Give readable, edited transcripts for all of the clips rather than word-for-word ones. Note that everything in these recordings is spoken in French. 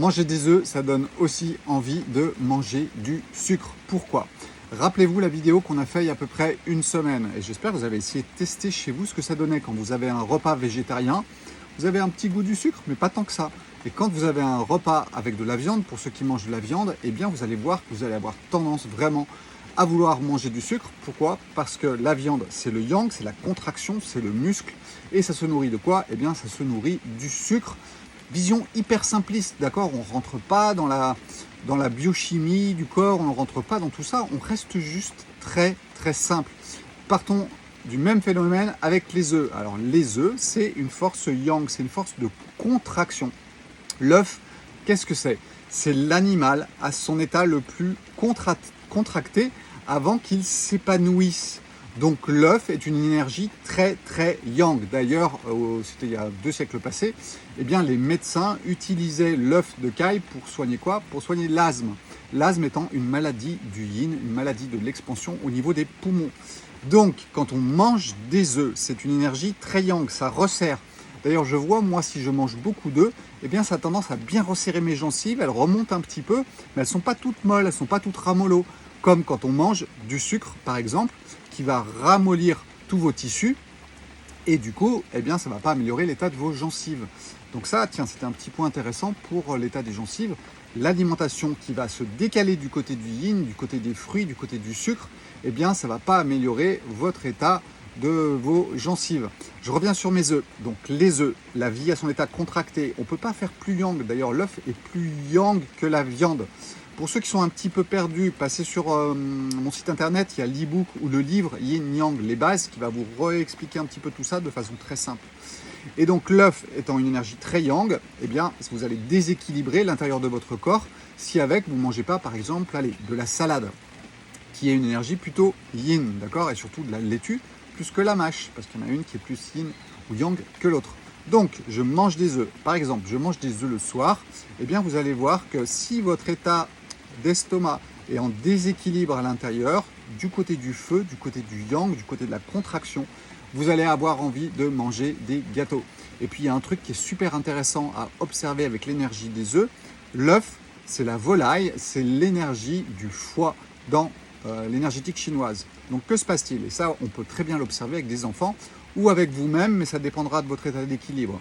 Manger des œufs, ça donne aussi envie de manger du sucre. Pourquoi? Rappelez-vous la vidéo qu'on a fait il y a à peu près une semaine. Et j'espère que vous avez essayé de tester chez vous ce que ça donnait quand vous avez un repas végétarien. Vous avez un petit goût du sucre, mais pas tant que ça. Et quand vous avez un repas avec de la viande, pour ceux qui mangent de la viande, eh bien vous allez voir que vous allez avoir tendance vraiment à vouloir manger du sucre. Pourquoi? Parce que la viande, c'est le yang, c'est la contraction, c'est le muscle. Et ça se nourrit de quoi? Eh bien ça se nourrit du sucre. Vision hyper simpliste, d'accord? On ne rentre pas dans la biochimie du corps, on ne rentre pas dans tout ça, on reste juste très simple. Partons du même phénomène avec les œufs. Alors les œufs, c'est une force yang, c'est une force de contraction. L'œuf, qu'est-ce que c'est? C'est l'animal à son état le plus contracté avant qu'il s'épanouisse. Donc l'œuf est une énergie très yang. D'ailleurs, c'était il y a 2 siècles passés, eh bien, les médecins utilisaient l'œuf de caille pour soigner quoi? Pour soigner l'asthme. L'asthme étant une maladie du yin, une maladie de l'expansion au niveau des poumons. Donc, quand on mange des œufs, c'est une énergie très yang, ça resserre. D'ailleurs, je vois, moi, si je mange beaucoup d'œufs, eh bien, ça a tendance à bien resserrer mes gencives, elles remontent un petit peu, mais elles ne sont pas toutes molles, elles ne sont pas toutes ramollo. Comme quand on mange du sucre, par exemple, qui va ramollir tous vos tissus, et du coup, eh bien, ça ne va pas améliorer l'état de vos gencives. Donc ça, tiens, c'était un petit point intéressant pour l'état des gencives. L'alimentation qui va se décaler du côté du yin, du côté des fruits, du côté du sucre, eh bien, ça ne va pas améliorer votre état de vos gencives. Je reviens sur mes œufs. Donc les œufs, la vie à son état contracté, on ne peut pas faire plus yang. D'ailleurs, l'œuf est plus yang que la viande. Pour ceux qui sont un petit peu perdus, passez sur mon site internet, il y a l'e-book ou le livre Yin Yang, les bases, qui va vous réexpliquer un petit peu tout ça de façon très simple. Et donc l'œuf étant une énergie très yang, eh bien vous allez déséquilibrer l'intérieur de votre corps si avec vous ne mangez pas par exemple de la salade, qui est une énergie plutôt yin, d'accord, et surtout de la laitue, plus que la mâche, parce qu'il y en a une qui est plus yin ou yang que l'autre. Donc, je mange des œufs. Par exemple, je mange des œufs le soir. Eh bien, vous allez voir que si votre état d'estomac est en déséquilibre à l'intérieur, du côté du feu, du côté du yang, du côté de la contraction, vous allez avoir envie de manger des gâteaux. Et puis, il y a un truc qui est super intéressant à observer avec l'énergie des œufs. L'œuf, c'est la volaille, c'est l'énergie du foie dans l'énergétique chinoise. Donc, que se passe-t-il? Et ça, on peut très bien l'observer avec des enfants ou avec vous-même, mais ça dépendra de votre état d'équilibre.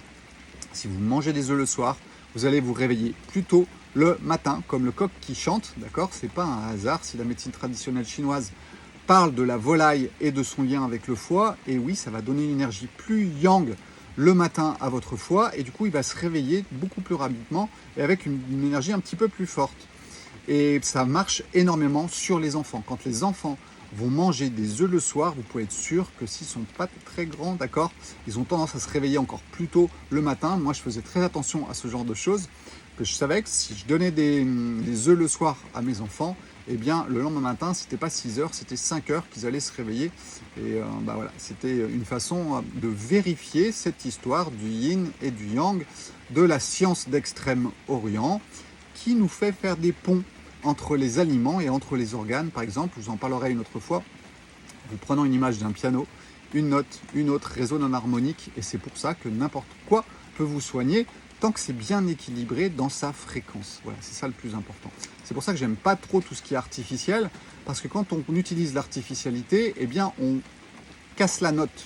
Si vous mangez des œufs le soir, vous allez vous réveiller plus tôt le matin, comme le coq qui chante, d'accord? C'est pas un hasard si la médecine traditionnelle chinoise parle de la volaille et de son lien avec le foie. Et oui, ça va donner une énergie plus yang le matin à votre foie, et du coup, il va se réveiller beaucoup plus rapidement et avec une énergie un petit peu plus forte. Et ça marche énormément sur les enfants. Quand les enfants vont manger des œufs le soir, vous pouvez être sûr que s'ils ne sont pas très grands, d'accord, ils ont tendance à se réveiller encore plus tôt le matin. Moi, je faisais très attention à ce genre de choses, que je savais que si je donnais des œufs le soir à mes enfants, eh bien, le lendemain matin, c'était pas 6 heures, c'était 5 heures qu'ils allaient se réveiller. Et voilà, c'était une façon de vérifier cette histoire du yin et du yang, de la science d'Extrême-Orient, qui nous fait faire des ponts entre les aliments et entre les organes. Par exemple, je vous en parlerai une autre fois, vous prenons une image d'un piano, une note, une autre résonne en harmonique, et c'est pour ça que n'importe quoi peut vous soigner, tant que c'est bien équilibré dans sa fréquence. Voilà, c'est ça le plus important. C'est pour ça que j'aime pas trop tout ce qui est artificiel, parce que quand on utilise l'artificialité, eh bien on casse la note.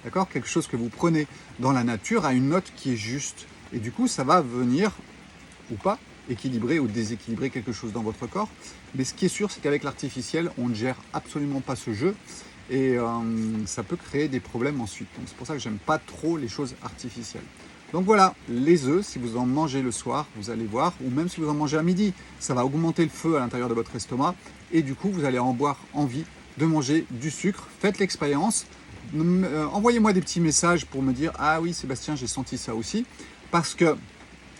D'accord? Quelque chose que vous prenez dans la nature a une note qui est juste. Et du coup, ça va venir, ou pas, équilibrer ou déséquilibrer quelque chose dans votre corps. Mais ce qui est sûr, c'est qu'avec l'artificiel, on ne gère absolument pas ce jeu. Et ça peut créer des problèmes ensuite. Donc c'est pour ça que j'aime pas trop les choses artificielles. Donc voilà, les œufs, si vous en mangez le soir, vous allez voir, ou même si vous en mangez à midi, ça va augmenter le feu à l'intérieur de votre estomac, et du coup, vous allez en avoir envie de manger du sucre. Faites l'expérience. Envoyez-moi des petits messages pour me dire « Ah oui, Sébastien, j'ai senti ça aussi », parce que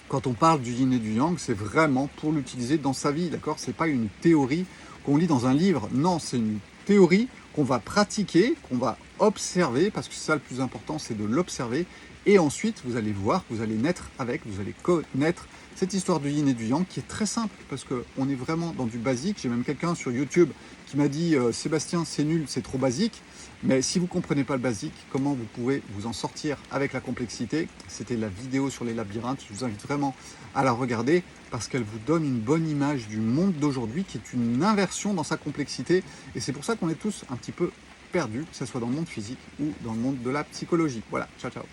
quand on parle du yin et du yang, c'est vraiment pour l'utiliser dans sa vie, d'accord? C'est pas une théorie qu'on lit dans un livre, non, c'est une théorie qu'on va pratiquer, qu'on va observer, parce que c'est ça le plus important, c'est de l'observer. Et ensuite, vous allez voir, vous allez naître avec, vous allez connaître cette histoire du yin et du yang qui est très simple parce qu'on est vraiment dans du basique. J'ai même quelqu'un sur YouTube qui m'a dit Sébastien, c'est nul, c'est trop basique. Mais si vous ne comprenez pas le basique, comment vous pouvez vous en sortir avec la complexité? C'était la vidéo sur les labyrinthes. Je vous invite vraiment à la regarder parce qu'elle vous donne une bonne image du monde d'aujourd'hui qui est une inversion dans sa complexité. Et c'est pour ça qu'on est tous un petit peu perdus, que ce soit dans le monde physique ou dans le monde de la psychologie. Voilà, ciao ciao.